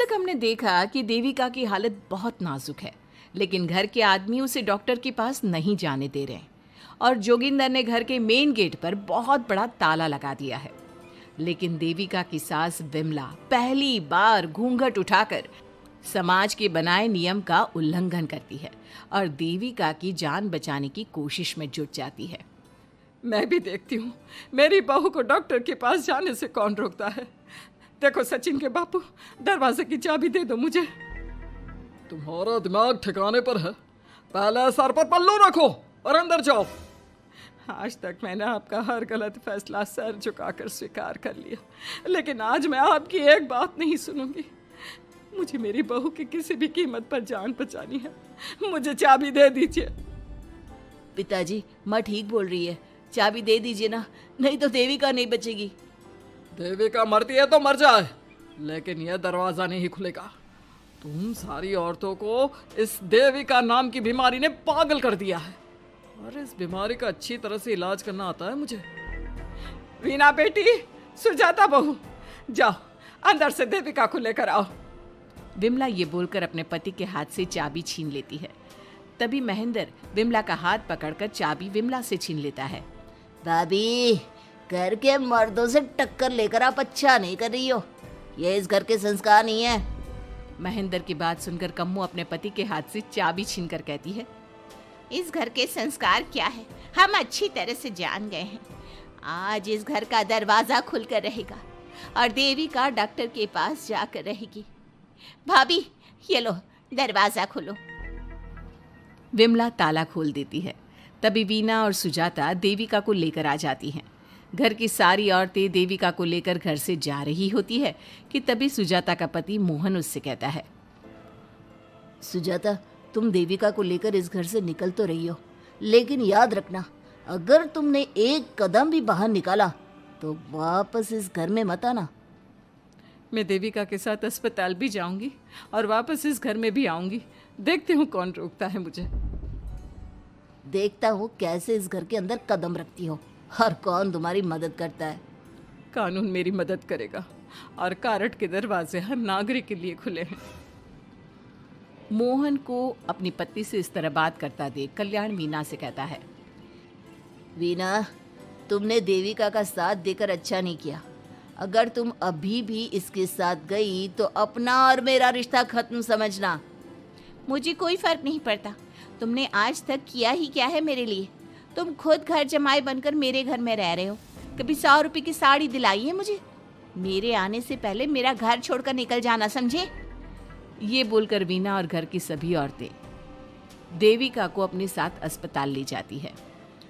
तक हमने देखा कि देविका की हालत बहुत नाजुक है, लेकिन घर के आदमी उसे डॉक्टर के पास नहीं जाने दे रहे और जोगिंदर ने घर के मेन गेट पर बहुत बड़ा ताला लगा दिया है। लेकिन देविका की सास विमला पहली बार घूंघट उठाकर समाज के बनाए नियम का उल्लंघन करती है और देविका की जान बचाने की कोशिश में जुट जाती है। मैं भी देखती हूँ मेरी बहू को डॉक्टर के पास जाने से कौन रोकता है। देखो सचिन के बापू, दरवाजे की चाबी दे दो मुझे। तुम्हारा दिमाग ठिकाने पर है? पहले सर पर पल्लू रखो और अंदर जाओ। आज तक मैंने आपका हर गलत फैसला सर झुकाकर स्वीकार कर लिया, लेकिन आज मैं आपकी एक बात नहीं सुनूंगी। मुझे मेरी बहू की किसी भी कीमत पर जान बचानी है। मुझे चाबी दे दीजिए। पिताजी, माँ ठीक बोल रही है, चाबी दे दीजिए ना, नहीं तो देविका नहीं बचेगी। देविका मरती है तो मर जाए, लेकिन यह दरवाजा नहीं खुलेगा। तुम सारी औरतों को इस देविका नाम की बीमारी ने पागल कर दिया है और इस बीमारी का अच्छी तरह से इलाज करना आता है मुझे। वीना बेटी, सुजाता बहू, जाओ अंदर से देविका को लेकर आओ। विमला ये बोलकर अपने पति के हाथ से चाबी छीन लेती है। तभी महेंद्र विमला का हाथ पकड़कर चाबी विमला से छीन लेता है। भाभी, घर के मर्दों से टक्कर लेकर आप अच्छा नहीं कर रही हो। ये इस घर के संस्कार नहीं है। महेंद्र की बात सुनकर कम्मू अपने पति के हाथ से चाबी छीनकर कहती है, इस घर के संस्कार क्या है हम अच्छी तरह से जान गए हैं। आज इस घर का दरवाजा खुलकर रहेगा और देविका डॉक्टर के पास जाकर रहेगी। भाभी, ये लो दरवाजा खोलो। विमला ताला खोल देती है। तभी वीना और सुजाता देविका को लेकर आ जाती हैं। घर की सारी औरतें देविका को लेकर घर से जा रही होती है कि तभी सुजाता का पति मोहन उससे कहता है, सुजाता, तुम देविका को लेकर इस घर से निकल तो रही हो, लेकिन याद रखना, अगर तुमने एक कदम भी बाहर निकाला तो वापस इस घर में मत आना। मैं देविका के साथ अस्पताल भी जाऊंगी और वापस इस घर में भी आऊंगी। देखती हूँ कौन रोकता है मुझे। देखता हूँ कैसे इस घर के अंदर कदम रखती हो और कौन तुम्हारी मदद करता है। कानून मेरी मदद करेगा और कारट के दरवाजे हर नागरिक के लिए खुले हैं। मोहन को अपनी पत्नी से इस तरह बात करता देख कल्याण वीना से कहता है, वीना, तुमने देविका का साथ देकर अच्छा नहीं किया। अगर तुम अभी भी इसके साथ गई तो अपना और मेरा रिश्ता खत्म समझना। मुझे कोई फर्क नहीं पड़ता। तुमने आज तक किया ही क्या है मेरे लिए। तुम खुद घर जमाई बनकर मेरे घर में रह रहे हो। कभी 100 रुपए की साड़ी दिलाई है मुझे? मेरे आने से पहले मेरा घर छोड़कर निकल जाना, समझे? ये बोलकर वीना और घर की सभी औरतें देविका को अपने साथ अस्पताल ले जाती है।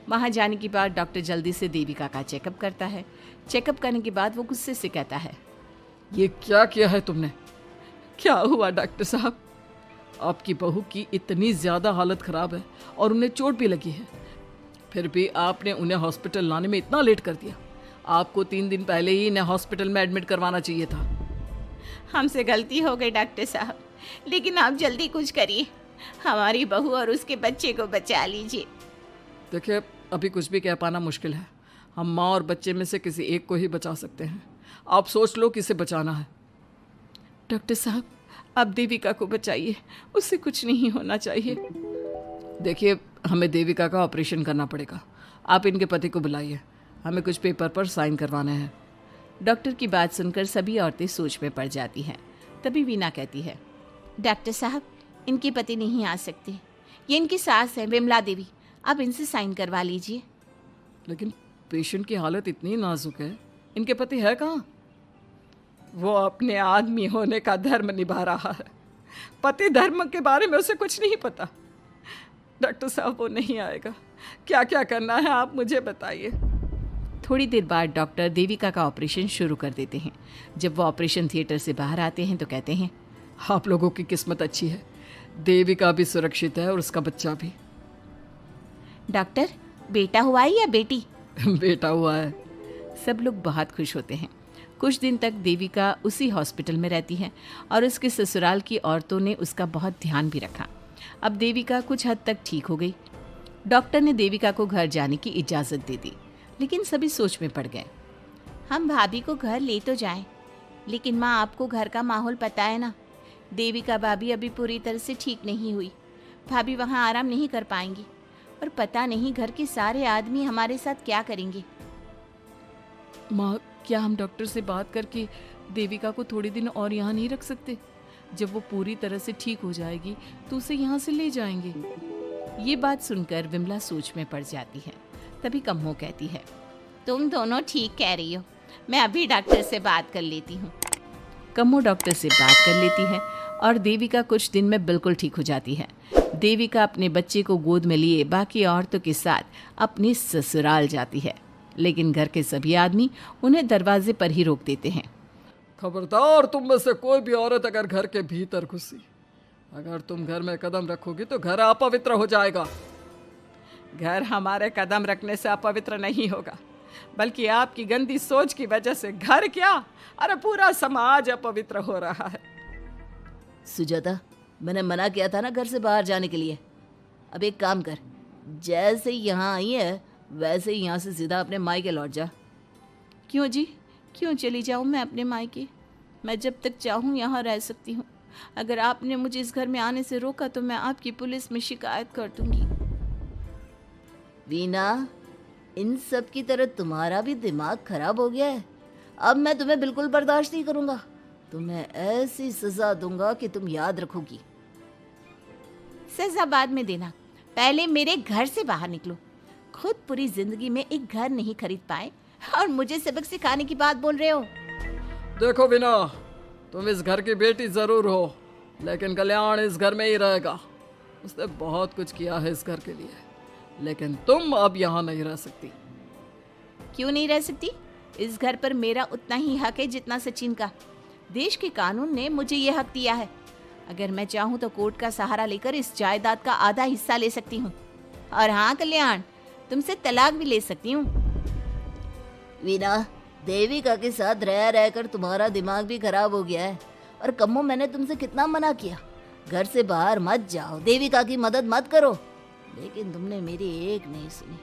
वहां जाने के बाद डॉक्टर जल्दी से देविका का चेकअप करता है। चेकअप करने के बाद वो गुस्से से कहता है, ये क्या किया है तुमने? क्या हुआ डॉक्टर साहब? आपकी बहू की इतनी ज़्यादा हालत ख़राब है और उन्हें चोट भी लगी है, फिर भी आपने उन्हें हॉस्पिटल लाने में इतना लेट कर दिया। आपको 3 दिन पहले ही इन्हें हॉस्पिटल में एडमिट करवाना चाहिए था। हमसे गलती हो गई डॉक्टर साहब, लेकिन आप जल्दी कुछ करिए। हमारी बहू और उसके बच्चे को बचा लीजिए। देखिए, अभी कुछ भी कह पाना मुश्किल है। हम माँ और बच्चे में से किसी एक को ही बचा सकते हैं। आप सोच लो किसे बचाना है। डॉक्टर साहब, आप देविका को बचाइए, उससे कुछ नहीं होना चाहिए। देखिए, हमें देविका का ऑपरेशन करना पड़ेगा। आप इनके पति को बुलाइए, हमें कुछ पेपर पर साइन करवाने हैं। डॉक्टर की बात सुनकर सभी औरतें सोच में पड़ जाती हैं। तभी वीना कहती है, डॉक्टर साहब, इनके पति नहीं आ सकते। ये इनकी सास है विमला देवी, आप इनसे साइन करवा लीजिए। लेकिन पेशेंट की हालत इतनी नाजुक है, इनके पति है कहाँ? वो अपने आदमी होने का धर्म निभा रहा है। पति धर्म के बारे में उसे कुछ नहीं पता। डॉक्टर साहब, वो नहीं आएगा। क्या क्या करना है आप मुझे बताइए। थोड़ी देर बाद डॉक्टर देविका का ऑपरेशन शुरू कर देते हैं। जब वो ऑपरेशन थिएटर से बाहर आते हैं तो कहते हैं, आप लोगों की किस्मत अच्छी है, देविका भी सुरक्षित है और उसका बच्चा भी। डॉक्टर, बेटा हुआ है या बेटी? बेटा हुआ है। सब लोग बहुत खुश होते हैं। कुछ दिन तक देविका उसी हॉस्पिटल में रहती है और उसके ससुराल की औरतों ने उसका बहुत ध्यान भी रखा। अब देविका कुछ हद तक ठीक हो गई। डॉक्टर ने देविका को घर जाने की इजाज़त दे दी, लेकिन सभी सोच में पड़ गए। हम भाभी को घर ले तो जाएं, लेकिन माँ, आपको घर का माहौल पता है ना, देविका भाभी अभी पूरी तरह से ठीक नहीं हुई। भाभी वहाँ आराम नहीं कर पाएंगी और पता नहीं घर के सारे आदमी हमारे साथ क्या करेंगे। माँ, क्या हम डॉक्टर से बात करके देविका को थोड़े दिन और यहाँ नहीं रख सकते? जब वो पूरी तरह से ठीक हो जाएगी तो उसे यहाँ से ले जाएंगे। ये बात सुनकर विमला सोच में पड़ जाती है। तभी कम्मो कहती है, तुम दोनों ठीक कह रही हो, मैं अभी डॉक्टर से बात कर लेती हूँ। कम्मो डॉक्टर से बात कर लेती है और देविका कुछ दिन में बिल्कुल ठीक हो जाती है। देविका अपने बच्चे को गोद में लिए बाकी औरतों के साथ अपनी ससुराल जाती है, लेकिन घर के सभी आदमी उन्हें दरवाजे पर ही रोक देते हैं। खबरदार, तुम में से कोई भी औरत अगर घर के भीतर घुसी, अगर तुम घर में कदम रखोगी तो घर अपवित्र हो जाएगा। घर हमारे कदम रखने से अपवित्र नहीं होगा, बल्कि आपकी गंदी सोच की वजह से घर क्या, अरे पूरा समाज अपवित्र हो रहा है। सुजाता, मैंने मना किया था ना घर से बाहर जाने के लिए। अब एक काम कर, जैसे यहाँ आई है वैसे ही यहाँ से सीधा अपने मायके लौट जा। क्यों जी, क्यों चली जाऊँ मैं अपने मायके? मैं जब तक चाहूँ यहाँ रह सकती हूँ। अगर आपने मुझे इस घर में आने से रोका तो मैं आपकी पुलिस में शिकायत कर दूंगी। वीना, इन सब की तरह तुम्हारा भी दिमाग खराब हो गया है। अब मैं तुम्हें बिल्कुल बर्दाश्त नहीं करूँगा। तुम्हें ऐसी सजा दूंगा कि तुम याद रखोगी। सजा बाद में देना, पहले मेरे घर से बाहर निकलो। खुद पूरी जिंदगी में एक घर नहीं खरीद पाए और मुझे सबक सिखाने की बात बोल रहे हो। देखो वीना, तुम इस घर की बेटी जरूर हो, लेकिन कल्याण इस घर में ही रहेगा। उसने बहुत कुछ किया है इस घर के लिए, लेकिन तुम अब यहाँ नहीं रह सकती। क्यों नहीं रह सकती? इस घर पर मेरा उतना ही हक है जितना सचिन का। देश के कानून ने मुझे ये हक दिया है। अगर मैं चाहूँ तो कोर्ट का सहारा लेकर इस जायदाद का आधा हिस्सा ले सकती हूँ। और हाँ कल्याण, तुमसे तलाक भी ले सकती हूँ। वीना, देविका के साथ रह रहकर तुम्हारा दिमाग भी खराब हो गया है। और कम्मो, मैंने तुमसे कितना मना किया, घर से बाहर मत जाओ, देविका की मदद मत करो, लेकिन तुमने मेरी एक नहीं सुनी।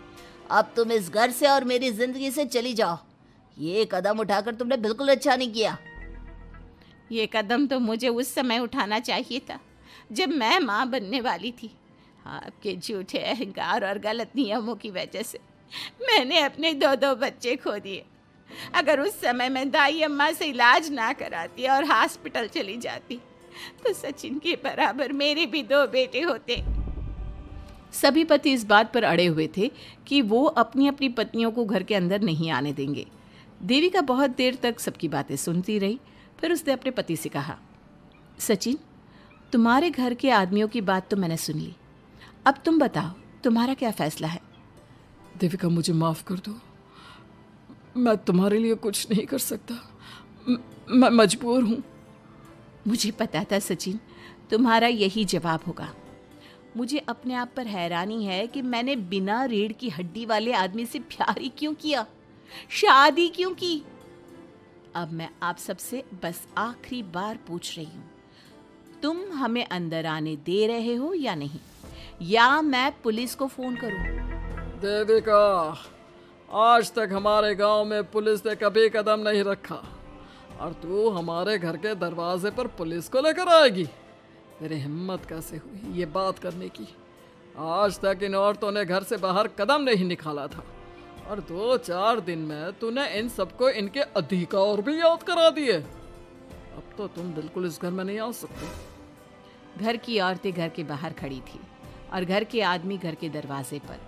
अब तुम इस घर से और मेरी जिंदगी से चली जाओ। ये कदम उठाकर तुमने बिल्कुल अच्छा नहीं किया। ये कदम तो मुझे उस समय उठाना चाहिए था जब मैं माँ बनने वाली थी। आपके झूठे अहंकार और गलत नियमों की वजह से मैंने अपने 2 बच्चे खो दिए। अगर उस समय मैं दाई अम्मा से इलाज ना कराती और हॉस्पिटल चली जाती तो सचिन के बराबर मेरे भी 2 बेटे होते। सभी पति इस बात पर अड़े हुए थे कि वो अपनी अपनी पत्नियों को घर के अंदर नहीं आने देंगे। देविका बहुत देर तक सबकी बातें सुनती रही। फिर उसने अपने पति से कहा, सचिन, तुम्हारे घर के आदमियों की बात तो मैंने सुन ली, अब तुम बताओ तुम्हारा क्या फैसला है? देविका, मुझे माफ कर दो, मैं तुम्हारे लिए कुछ नहीं कर सकता, मैं मजबूर हूँ। मुझे पता था सचिन, तुम्हारा यही जवाब होगा। मुझे अपने आप पर हैरानी है कि मैंने बिना रीढ़ की हड्डी वाले आदमी से प्यार ही क्यों किया, शादी क्यों की। अब मैं आप सबसे बस आखिरी बार पूछ रही हूँ, तुम हमें अंदर आने दे रहे हो या नहीं, या मैं पुलिस को फोन करूँ? देविका, आज तक हमारे गांव में पुलिस ने कभी कदम नहीं रखा और तू हमारे घर के दरवाजे पर पुलिस को लेकर आएगी? तेरी हिम्मत कैसे हुई ये बात करने की? आज तक इन औरतों ने घर से बाहर कदम नहीं निकाला था और 2-4 दिन में तूने इन सबको इनके अधिकार भी याद करा दिए। अब तो तुम बिल्कुल इस घर में नहीं आ सकते। घर की औरतें घर के बाहर खड़ी थी और घर के आदमी घर के दरवाजे पर।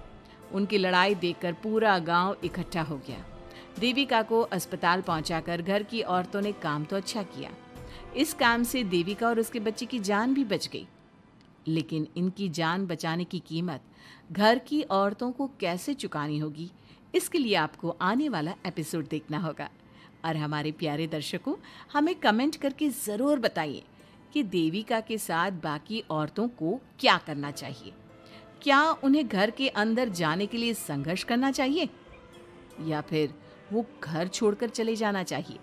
उनकी लड़ाई देखकर पूरा गांव इकट्ठा हो गया। देविका को अस्पताल पहुंचाकर घर की औरतों ने काम तो अच्छा किया। इस काम से देविका और उसके बच्चे की जान भी बच गई, लेकिन इनकी जान बचाने की कीमत घर की औरतों को कैसे चुकानी होगी, इसके लिए आपको आने वाला एपिसोड देखना होगा। और हमारे प्यारे दर्शकों, हमें कमेंट करके ज़रूर बताइए कि देविका के साथ बाकी औरतों को क्या करना चाहिए। क्या उन्हें घर के अंदर जाने के लिए संघर्ष करना चाहिए या फिर वो घर छोड़कर चले जाना चाहिए?